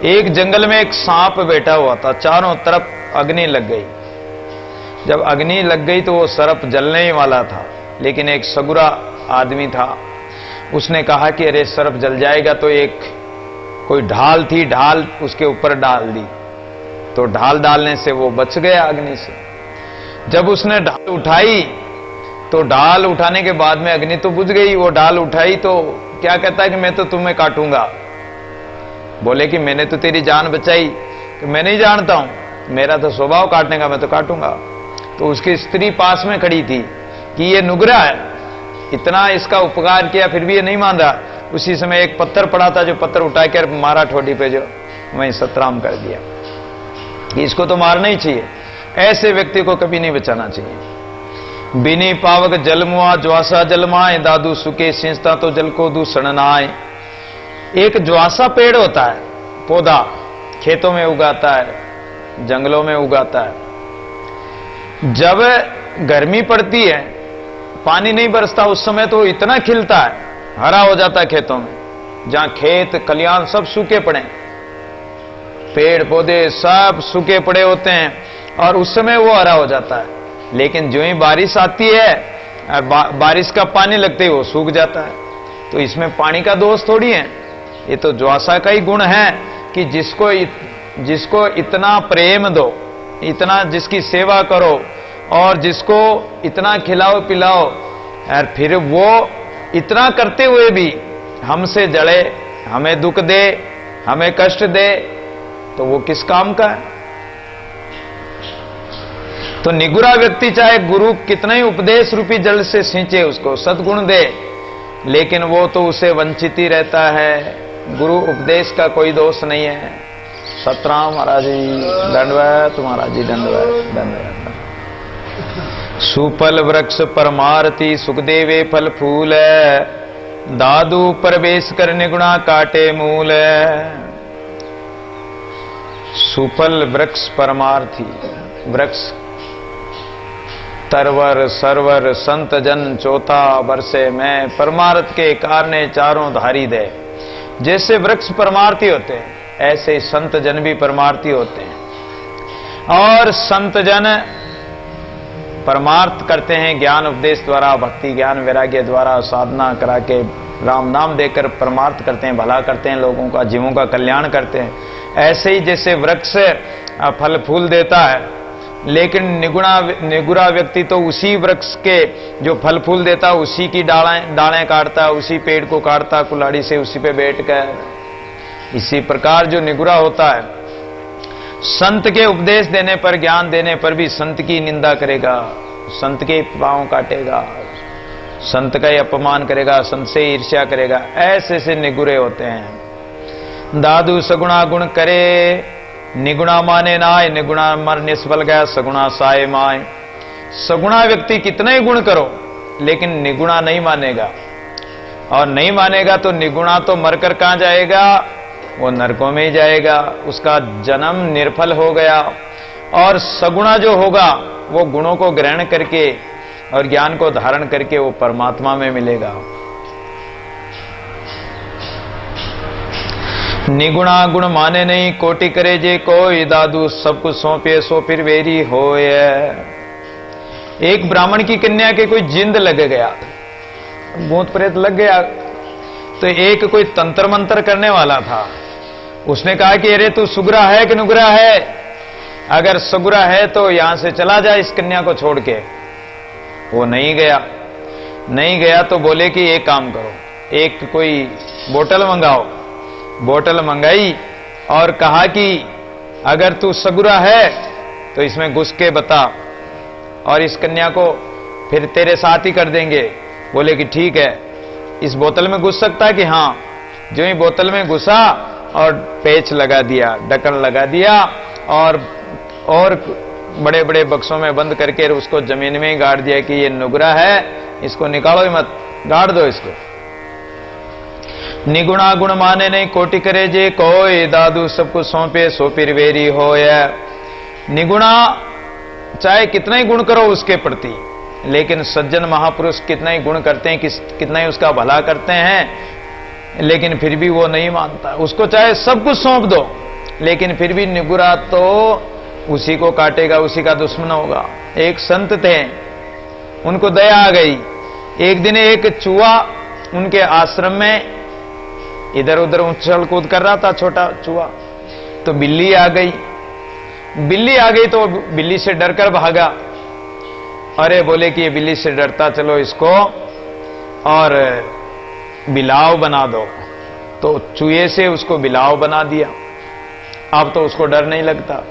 एक जंगल में एक सांप बैठा हुआ था, चारों तरफ अग्नि लग गई। जब अग्नि लग गई तो वो सर्प जलने ही वाला था, लेकिन एक सगुरा आदमी था, उसने कहा कि अरे सर्प जल जाएगा, तो एक कोई ढाल थी, ढाल उसके ऊपर डाल दी, तो ढाल डालने से वो बच गया अग्नि से। जब उसने ढाल उठाई तो ढाल उठाने के बाद में अग्नि तो बुझ गई, वो ढाल उठाई तो क्या कहता है कि मैं तो तुम्हें काटूंगा। बोले कि मैंने तो तेरी जान बचाई, कि मैं नहीं जानता हूं, मेरा तो स्वभाव काटने का, मैं तो काटूंगा। तो उसकी स्त्री पास में खड़ी थी कि ये नुगरा है, इतना इसका उपकार किया फिर भी ये नहीं मान रहा। उसी समय एक पत्थर पड़ा था, जो पत्थर उठाकर मारा ठोडी पे, जो वहीं सतराम कर दिया कि इसको तो मारना ही चाहिए, ऐसे व्यक्ति को कभी नहीं बचाना चाहिए। बिनी पावक जलमुआ ज्वासा जलमाए, दादू सुके सिंचता तो जल को दूषण नाए। एक ज्वासा पेड़ होता है, पौधा खेतों में उगाता है, जंगलों में उगाता है। जब गर्मी पड़ती है, पानी नहीं बरसता, उस समय तो इतना खिलता है, हरा हो जाता है खेतों में, जहां खेत खलियान सब सूखे पड़े, पेड़ पौधे सब सूखे पड़े होते हैं, और उस समय वो हरा हो जाता है। लेकिन जो ही बारिश आती है और बारिश का पानी लगते ही वो सूख जाता है। तो इसमें पानी का दोष थोड़ी है, ये तो ज्वासा का ही गुण है कि जिसको इतना प्रेम दो, इतना जिसकी सेवा करो, और जिसको इतना खिलाओ पिलाओ, और फिर वो इतना करते हुए भी हमसे जड़े, हमें दुख दे, हमें कष्ट दे, तो वो किस काम का है। तो निगुरा व्यक्ति चाहे गुरु कितना ही उपदेश रूपी जल से सींचे, उसको सद्गुण दे, लेकिन वो तो उसे वंचित ही रहता है। गुरु उपदेश का कोई दोष नहीं है। सतराम महाराज जी दंडवत, महाराज जी दंडवत दंडवत। सुफल वृक्ष परमारती सुखदेवे फल फूल, दादू प्रवेश कर निगुणा काटे मूल। सुफल वृक्ष परमार्थी, वृक्ष तरवर सरवर संत जन चौथा बरसे में, परमार्थ के कारणे चारों धारी दे। जैसे वृक्ष परमार्थी होते हैं, ऐसे संत जन भी परमार्थी होते हैं। और संत जन परमार्थ करते हैं ज्ञान उपदेश द्वारा, भक्ति ज्ञान वैराग्य द्वारा, साधना करा के राम नाम देकर परमार्थ करते हैं, भला करते हैं, लोगों का जीवों का कल्याण करते हैं। ऐसे ही जैसे वृक्ष फल फूल देता है, लेकिन निगुरा व्यक्ति तो उसी वृक्ष के जो फल फूल देता है उसी की डालें काटता है, उसी पेड़ को काटता कुल्हाड़ी से, उसी पे बैठ कर। इसी प्रकार जो निगुरा होता है, संत के उपदेश देने पर, ज्ञान देने पर भी संत की निंदा करेगा, संत के पांव काटेगा, संत का ही अपमान करेगा, संत से ईर्ष्या करेगा। ऐसे से निगुरे होते हैं। दादू सगुणा गुण करे, निगुणा माने नाय, निगुणा मर निष्फल गया, सगुणा साय माय। सगुणा व्यक्ति कितना ही गुण करो, लेकिन निगुणा नहीं मानेगा, और नहीं मानेगा तो निगुणा तो मरकर कहां जाएगा, वो नरकों में ही जाएगा, उसका जन्म निर्फल हो गया। और सगुणा जो होगा वो गुणों को ग्रहण करके और ज्ञान को धारण करके वो परमात्मा में मिलेगा। निगुणा गुण माने नहीं, कोटि करे जे कोई, दादू सब कुछ सौंपे सो फिर वेरी होए। एक ब्राह्मण की कन्या के कोई जिंद लग गया, भूत प्रेत लग गया, तो एक कोई तंत्र मंत्र करने वाला था, उसने कहा कि अरे तू सुगरा है कि नुगरा है, अगर सुगरा है तो यहां से चला जा इस कन्या को छोड़ के। वो नहीं गया तो बोले कि एक काम करो, एक कोई बोतल मंगाओ। बोतल मंगाई और कहा कि अगर तू सगुरा है तो इसमें घुस के बता, और इस कन्या को फिर तेरे साथ ही कर देंगे। बोले कि ठीक है, इस बोतल में घुस सकता है कि हाँ। जो ही बोतल में घुसा और पेच लगा दिया, ढक्कन लगा दिया, और बड़े बड़े बक्सों में बंद करके उसको जमीन में ही गाड़ दिया कि ये नुगरा है, इसको निकालो ही मत, गाड़ दो इसको। निगुणा गुण माने नहीं, कोटि करे जे कोई, दादू सब कुछ सौंपे सो फिर वेरी होय। निगुणा चाहे कितना ही गुण करो उसके प्रति, लेकिन सज्जन महापुरुष कितना ही गुण करते हैं, कितना ही उसका भला करते हैं, लेकिन फिर भी वो नहीं मानता। उसको चाहे सब कुछ सौंप दो, लेकिन फिर भी निगुरा तो उसी को काटेगा, उसी का दुश्मन होगा। एक संत थे, उनको दया आ गई। एक दिन एक चूहा उनके आश्रम में इधर उधर उछल कूद कर रहा था, छोटा चूहा। तो बिल्ली आ गई। बिल्ली आ गई तो बिल्ली से डरकर भागा। अरे बोले कि ये बिल्ली से डरता, चलो इसको और बिलाव बना दो। तो चूहे से उसको बिलाव बना दिया। अब तो उसको डर नहीं लगता।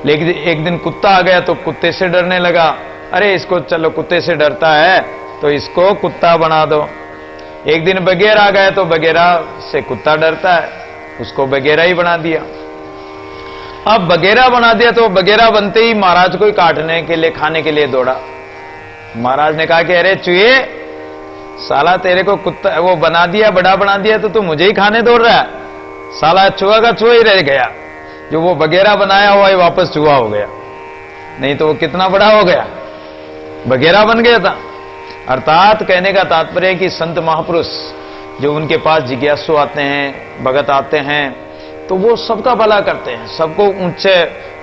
लेकिन एक दिन कुत्ता आ गया तो कुत्ते से डरने लगा। अरे इसको चलो, कुत्ते से डरता है तो इसको कुत्ता बना दो। एक दिन बगैर आ गया तो बगैरा से कुत्ता डरता है, उसको बगैरा ही बना दिया। अब बगैरा बना दिया तो बगैरा बनते ही महाराज को ही काटने के लिए, खाने के लिए दौड़ा। महाराज ने कहा कि अरे चूहे, साला तेरे को कुत्ता वो बना दिया, बड़ा बना दिया तो तू मुझे ही खाने दौड़ रहा है। साला चूहा का चूहा ही रह गया, जो वो बगैरा बनाया हुआ ही वापस चूहा हो गया। नहीं तो वो कितना बड़ा हो गया, बगैरा बन गया था। अर्थात कहने का तात्पर्य है कि संत महापुरुष जो उनके पास जिज्ञासु आते हैं, भगत आते हैं, तो वो सबका भला करते हैं, सबको ऊंचे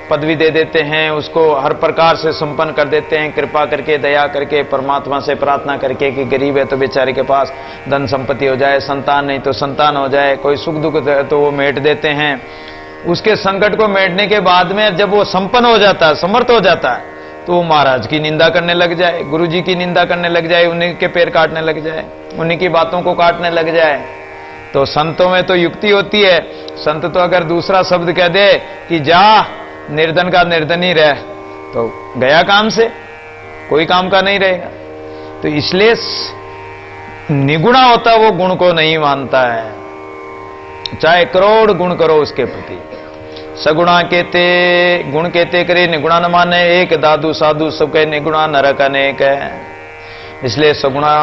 पदवी दे देते हैं, उसको हर प्रकार से संपन्न कर देते हैं, कृपा करके, दया करके, परमात्मा से प्रार्थना करके कि गरीब है तो बेचारे के पास धन संपत्ति हो जाए, संतान नहीं तो संतान हो जाए, कोई सुख दुख तो वो मेट देते हैं। उसके संकट को मेटने के बाद में जब वो संपन्न हो जाता है, समर्थ हो जाता है, तो वो महाराज की निंदा करने लग जाए, गुरु जी की निंदा करने लग जाए, उन्हीं के पैर काटने लग जाए, उन्हीं की बातों को काटने लग जाए। तो संतों में तो युक्ति होती है। संत तो अगर दूसरा शब्द कह दे कि जा निर्धन का निर्धन ही रह, तो गया काम से, कोई काम का नहीं रहेगा। तो इसलिए निगुणा होता वो गुण को नहीं मानता है, चाहे करोड़ गुण करो उसके प्रति। सगुणा कहते गुण कहते करे, निगुणा न माने एक, दादू साधु सब कहे निगुणा नरक अनेक है। इसलिए सगुणा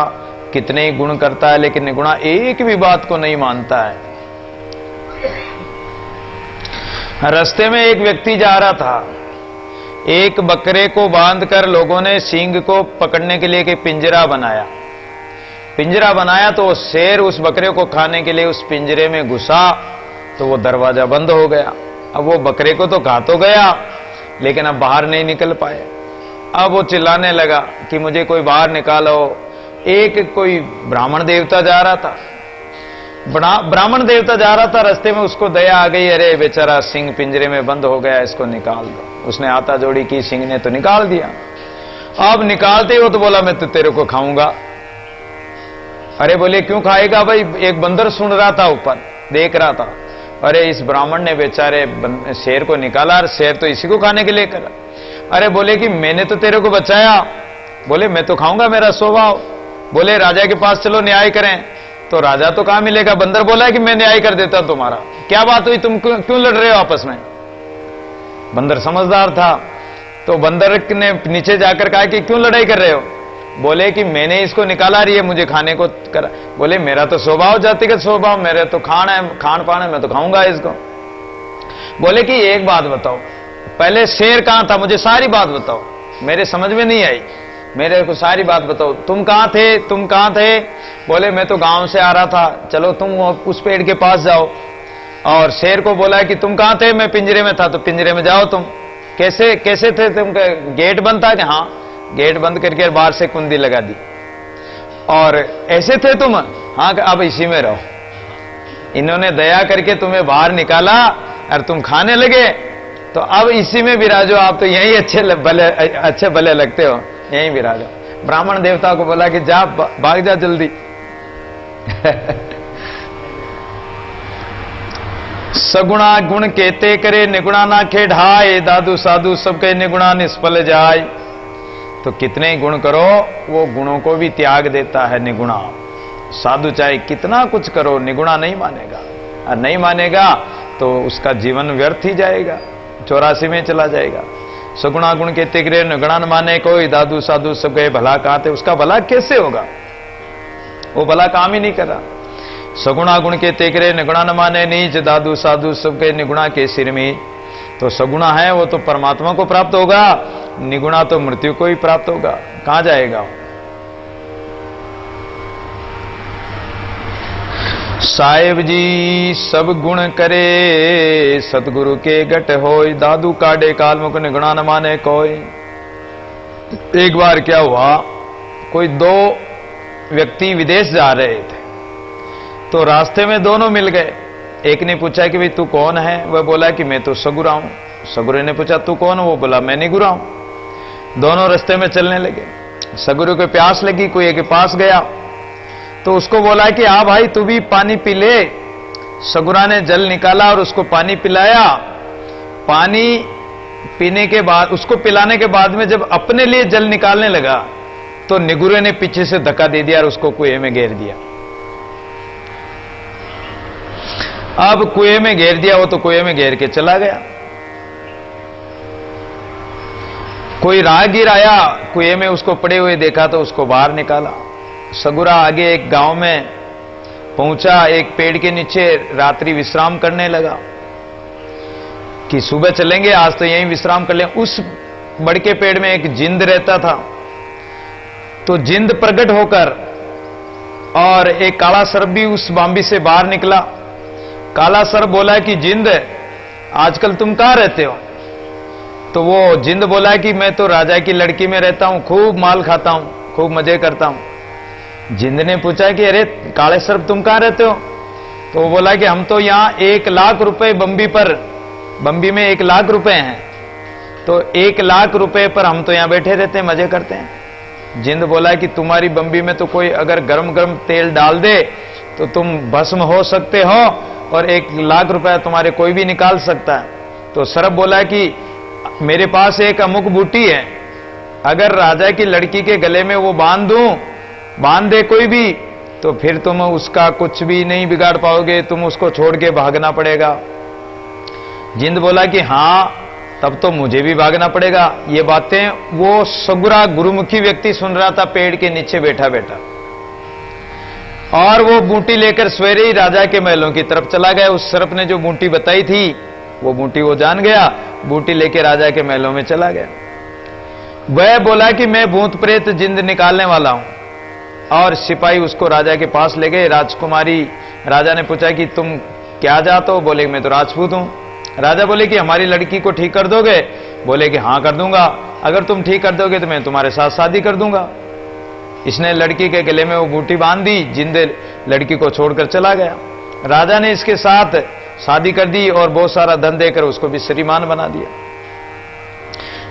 कितने ही गुण करता है, लेकिन निगुणा एक भी बात को नहीं मानता है। रास्ते में एक व्यक्ति जा रहा था, एक बकरे को बांधकर लोगों ने सींग को पकड़ने के लिए एक पिंजरा बनाया। पिंजरा बनाया तो शेर उस बकरे को खाने के लिए उस पिंजरे में घुसा, तो वो दरवाजा बंद हो गया। अब वो बकरे को तो खा तो गया, लेकिन अब बाहर नहीं निकल पाए। अब वो चिल्लाने लगा कि मुझे कोई बाहर निकालो। एक कोई ब्राह्मण देवता जा रहा था, ब्राह्मण देवता जा रहा था, रास्ते में उसको दया आ गई, अरे बेचारा सिंह पिंजरे में बंद हो गया, इसको निकाल दो। उसने आता जोड़ी की, सिंह ने तो निकाल दिया। अब निकालते ही वो तो बोला मैं तो तेरे को खाऊंगा। अरे बोले क्यों खाएगा भाई? एक बंदर सुन रहा था, ऊपर देख रहा था। अरे इस ब्राह्मण ने बेचारे शेर को निकाला, और शेर तो इसी को खाने के लिए करा। अरे बोले कि मैंने तो तेरे को बचाया। बोले मैं तो खाऊंगा, मेरा स्वभाव। बोले राजा के पास चलो न्याय करें। तो राजा तो कहां मिलेगा? बंदर बोला है कि मैं न्याय कर देता तुम्हारा। क्या बात हुई, तुम क्यों लड़ रहे हो आपस में? बंदर समझदार था, तो बंदर ने नीचे जाकर कहा कि क्यों लड़ाई कर रहे हो? बोले कि मैंने इसको निकाला, रही है मुझे खाने को करा। बोले मेरा तो स्वभाव, जातिगत स्वभाव, मेरे तो खान पान है, मैं तो खाऊंगा इसको। बोले कि एक बात बताओ, पहले शेर कहां था? मुझे सारी बात बताओ, मेरे समझ में नहीं आई, मेरे को सारी बात बताओ। तुम कहां थे, तुम कहां थे? बोले मैं तो गांव से आ रहा था। चलो तुम उस पेड़ के पास जाओ। और शेर को बोला कि तुम कहां थे? मैं पिंजरे में था। तो पिंजरे में जाओ तुम। कैसे कैसे थे तुम? गेट बंद था कि? हाँ, गेट बंद करके बाहर से कुंडी लगा दी। और ऐसे थे तुम? हाँ, अब इसी में रहो। इन्होंने दया करके तुम्हें बाहर निकाला और तुम खाने लगे, तो अब इसी में विराजो। आप तो यही अच्छे भले लगते हो, यहीं विराजो। ब्राह्मण देवता को बोला कि जा, भाग जा जल्दी। सगुणा गुण कहते करे, निगुणा ना खेढ़ाए, दादू साधु सब कहे निगुणा निष्फल जाए। तो कितने गुण करो, वो गुणों को भी त्याग देता है निगुणा। साधु चाहे कितना कुछ करो, निगुणा नहीं मानेगा, और नहीं मानेगा तो उसका जीवन व्यर्थ ही जाएगा, 84 में चला जाएगा। सगुणा गुण कहते करे, निगुणा न माने कोई, दादू साधु सब गए भला कहते। उसका भला कैसे होगा? वो भला काम ही नहीं कर रहा। सगुणा गुण कहते करे, निगुणा न माने नीच, दादू साधु सब गए निगुणा के सिर में। तो सगुणा है वो तो परमात्मा को प्राप्त होगा, निगुणा तो मृत्यु को ही प्राप्त होगा। कहां जाएगा? साहेब जी सब गुण करे, सतगुरु के गट होय, दादू काडे काल मुख गुणा न माने कोय। एक बार क्या हुआ, कोई दो व्यक्ति विदेश जा रहे थे, तो रास्ते में दोनों मिल गए। एक ने पूछा कि भाई तू कौन है? वह बोला कि मैं तो सगुरा हूं। सगुरे ने पूछा तू कौन? वो बोला मैं निगुरा हूं। दोनों रास्ते में चलने लगे। सगुरु को प्यास लगी, कुएं के पास गया तो उसको बोला कि हाँ भाई तू भी पानी पी ले। सगुरा ने जल निकाला और उसको पानी पिलाया। पानी पीने के बाद, उसको पिलाने के बाद में जब अपने लिए जल निकालने लगा तो निगुरे ने पीछे से धक्का दे दिया और उसको कुएं में घेर दिया। अब कुएं में घेर दिया, वो तो कुएं में घेर के चला गया। कोई राहगीर आया, कुएं में उसको पड़े हुए देखा तो उसको बाहर निकाला। सगुरा आगे एक गांव में पहुंचा, एक पेड़ के नीचे रात्रि विश्राम करने लगा कि सुबह चलेंगे, आज तो यहीं विश्राम कर लें। उस बड़के पेड़ में एक जिंद रहता था, तो जिंद प्रकट होकर और एक काला सर्प भी उस बांबी से बाहर निकला। काला सर्प बोला कि जिंद आजकल तुम कहां रहते हो? तो वो जिंद बोला कि मैं तो राजा की लड़की में रहता हूं, खूब माल खाता हूं, खूब मजे करता हूं। जिंद ने पूछा कि अरे काले सर्प तुम कहां रहते हो? तो वो बोला कि हम तो यहां 1 लाख रुपए बम्बी में 1 लाख रुपए हैं, तो 1 लाख रुपए पर हम तो यहां बैठे रहते हैं, मजे करते हैं। जिंद बोला कि तुम्हारी बम्बी में तो कोई अगर गरम गरम तेल डाल दे तो तुम भस्म हो सकते हो और 1 लाख रुपया तुम्हारे कोई भी निकाल सकता है। तो सर्प बोला कि मेरे पास एक अमुक बूटी है, अगर राजा की लड़की के गले में वो बांध दे कोई भी, तो फिर तुम उसका कुछ भी नहीं बिगाड़ पाओगे, तुम उसको छोड़ के भागना पड़ेगा। जिंद बोला कि हां, तब तो मुझे भी भागना पड़ेगा। ये बातें वो सगुरा गुरुमुखी व्यक्ति सुन रहा था पेड़ के नीचे बैठा बैठा, और वो बूटी लेकर सवेरे ही राजा के महलों की तरफ चला गया। उस सर्प ने जो बूटी बताई थी वो बूटी वो जान गया, बूटी लेके राजा के महलों में चला गया। वह बोला कि मैं भूत प्रेत जिंद निकालने वाला हूं, और सिपाही उसको राजा के पास ले गए। राजकुमारी, राजा ने पूछा कि तुम क्या जाते हो? बोले मैं तो राजपूत हूं। राजा बोले कि हमारी लड़की को ठीक कर दोगे? बोले कि हां कर दूंगा, अगर तुम ठीक कर दोगे तो मैं तुम्हारे साथ शादी कर दूंगा। इसने लड़की के गले में वो बूटी बांध दी, जिंद लड़की को छोड़कर चला गया। राजा ने इसके साथ शादी कर दी और बहुत सारा धन देकर उसको भी श्रीमान बना दिया।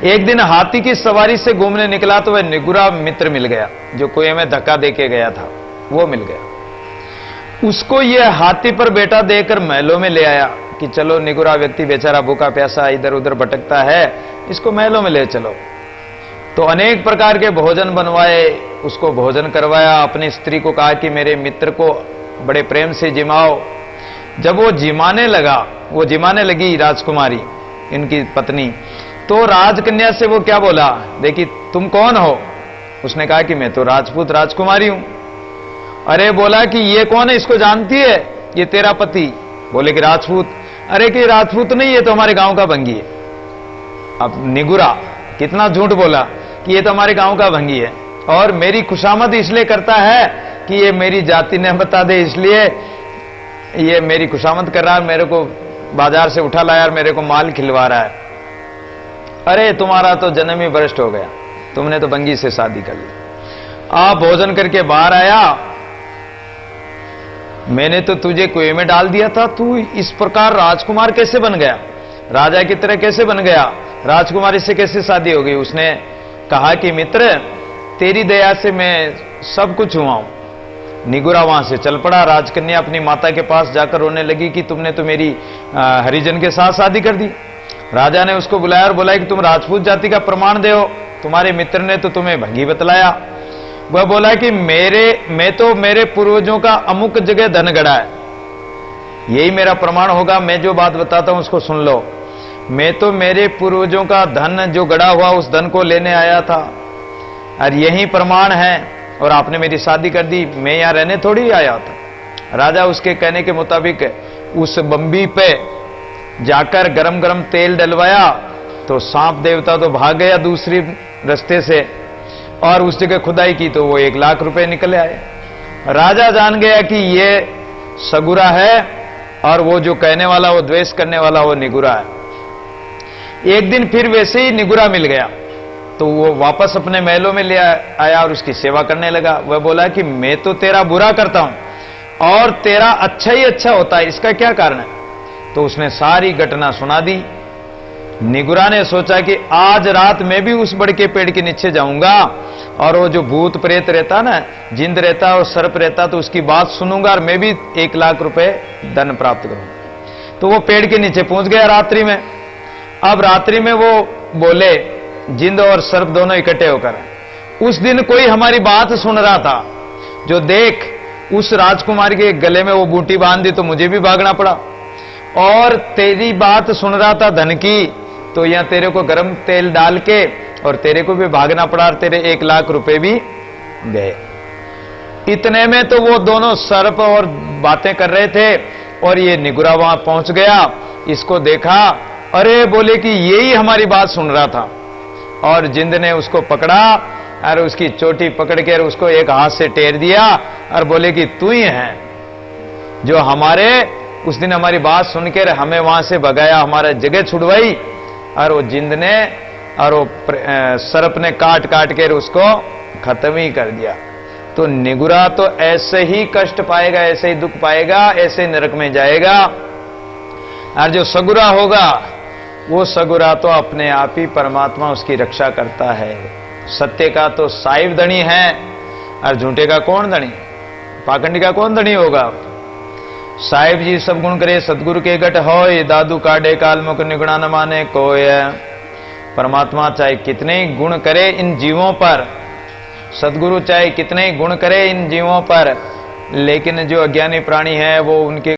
एक दिन हाथी की सवारी से घूमने निकला तो वह निगुरा मित्र मिल गया, जो कुएं में धक्का देके गया था, वो मिल गया। उसको यह हाथी पर बैठा देकर महलों में ले आया कि चलो, निगुरा व्यक्ति बेचारा भूखा प्यासा इधर उधर भटकता है, इसको महलों में ले चलो। तो अनेक प्रकार के भोजन बनवाए, उसको भोजन करवाया। अपनी स्त्री को कहा कि मेरे मित्र को बड़े प्रेम से जिमाओ। जब वो जिमाने लगी राजकुमारी, इनकी पत्नी, तो राजकन्या से वो क्या बोला, देखी तुम कौन हो? उसने कहा कि मैं तो राजपूत राजकुमारी हूं। अरे बोला कि ये कौन है, इसको जानती है? ये तेरा पति। बोले कि राजपूत। अरे कि राजपूत नहीं, ये तो हमारे गांव का भंगी है। अब निगुरा कितना झूठ बोला कि ये तो हमारे गांव का भंगी है, और मेरी खुशामद इसलिए करता है कि ये मेरी जाति ने बता दे, इसलिए ये मेरी खुशामद कर रहा है, मेरे को बाजार से उठा लाया और मेरे को माल खिलवा रहा है। अरे तुम्हारा तो जन्म ही भ्रष्ट हो गया, तुमने तो बंगी से शादी कर ली। आप भोजन करके बाहर आया, मैंने तो तुझे कुएं में डाल दिया था, तू इस प्रकार राजकुमार कैसे बन गया? राजा की तरह कैसे बन गया? राजकुमारी से कैसे शादी हो गई? उसने कहा कि मित्र, तेरी दया से मैं सब कुछ हुआ हूं। निगुरा वहां से चल पड़ा। राजकन्या अपनी माता के पास जाकर रोने लगी कि तुमने तो मेरी हरिजन के साथ शादी कर दी। राजा ने उसको बुलाया और बोला कि तुम राजपूत जाति का प्रमाण दे हो, तुम्हारे मित्र ने तो तुम्हें भंगी बतलाया। वह बोला कि मैं तो मेरे पूर्वजों का अमुक जगह धन गड़ा है, यही मेरा प्रमाण होगा। मैं जो बात बताता हूं उसको सुन लो। मैं तो मेरे पूर्वजों का धन जो गड़ा हुआ उस धन को लेने आया था, और यही प्रमाण है, और आपने मेरी शादी कर दी, मैं यहां रहने थोड़ी आया था। राजा उसके कहने के मुताबिक उस बम्बी पे जाकर गरम गरम तेल डलवाया, तो सांप देवता तो भाग गया दूसरी रास्ते से, और उस जगह खुदाई की तो वो 1 लाख रुपए निकले आए। राजा जान गया कि ये सगुरा है, और वो जो कहने वाला, वो द्वेष करने वाला, वो निगुरा है। एक दिन फिर वैसे ही निगुरा मिल गया, तो वो वापस अपने महलों में ले आया और उसकी सेवा करने लगा। वह बोला कि मैं तो तेरा बुरा करता हूं और तेरा अच्छा ही अच्छा होता है, इसका क्या कारण है? तो उसने सारी घटना सुना दी। निगुरा ने सोचा कि आज रात मैं भी उस बड़ के पेड़ के नीचे जाऊंगा, और वो जो भूत प्रेत रहता ना, जिंद रहता और सर्प रहता, तो उसकी बात सुनूंगा और मैं भी 1 लाख रुपए धन प्राप्त करूंगा। तो वो पेड़ के नीचे पहुंच गया रात्रि में। अब रात्रि में वो बोले, जिंद और सर्प दोनों इकट्ठे होकर, उस दिन कोई हमारी बात सुन रहा था, जो देख उस राजकुमारी के गले में वो बूटी बांध दी तो मुझे भी भागना पड़ा, और तेरी बात सुन रहा था धन की, तो यहां तेरे को गर्म तेल डाल के और तेरे को भी भागना पड़ा, और तेरे 1 लाख रुपए भी गए। इतने में तो वो दोनों सर्प और बातें कर रहे थे, और ये निगुरा वहां पहुंच गया। इसको देखा, अरे बोले कि यही हमारी बात सुन रहा था, और जिंद ने उसको पकड़ा और उसकी चोटी पकड़ के उसको एक हाथ से टेर दिया और बोले कि तू ही है जो हमारे उस दिन हमारी बात सुनकर हमें वहां से भगाया, हमारा जगह छुड़वाई। और वो जिंद ने और वो सर्प ने काट काट कर उसको खत्म ही कर दिया। तो निगुरा तो ऐसे ही कष्ट पाएगा, ऐसे ही दुख पाएगा, ऐसे नरक में जाएगा। और जो सगुरा होगा, वो सगुरा तो अपने आप ही परमात्मा उसकी रक्षा करता है। सत्य का तो साहिब धनी है, और झूठे का कौन धनी, पाखंडी का कौन धनी होगा? साहिब जी सब गुण करे सदगुरु के गट होय, दादू काढ़े काल मुख निगुणा न माने कोय। परमात्मा चाहे कितने ही गुण करे इन जीवों पर, सदगुरु चाहे कितने ही गुण करे इन जीवों पर, लेकिन जो अज्ञानी प्राणी है वो उनके